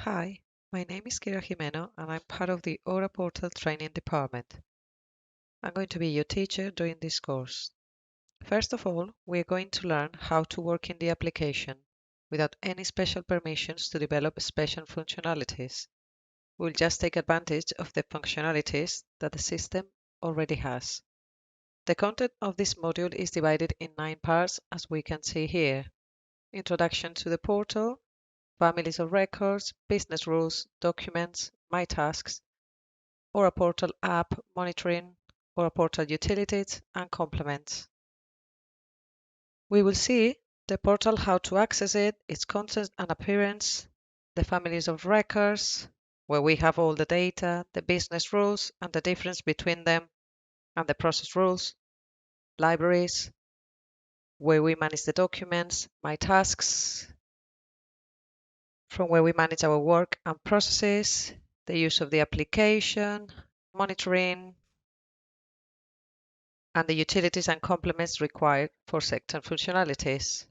Hi, my name is Kira Jimeno and I'm part of the Aura Portal training department. I'm going to be your teacher during this course. First of all, we're going to learn how to work in the application without any special permissions to develop special functionalities. We'll just take advantage of the functionalities that the system already has. The content of this module is divided in 9 parts as we can see here. Introduction to the portal, families of records, business rules, documents, my tasks, or a portal app monitoring, or a portal utilities and complements. We will see the portal, how to access it, its content and appearance, the families of records, where we have all the data, the business rules and the difference between them, and the process rules, libraries, where we manage the documents, my tasks, from where we manage our work and processes, the use of the application, monitoring, and the utilities and complements required for certain functionalities.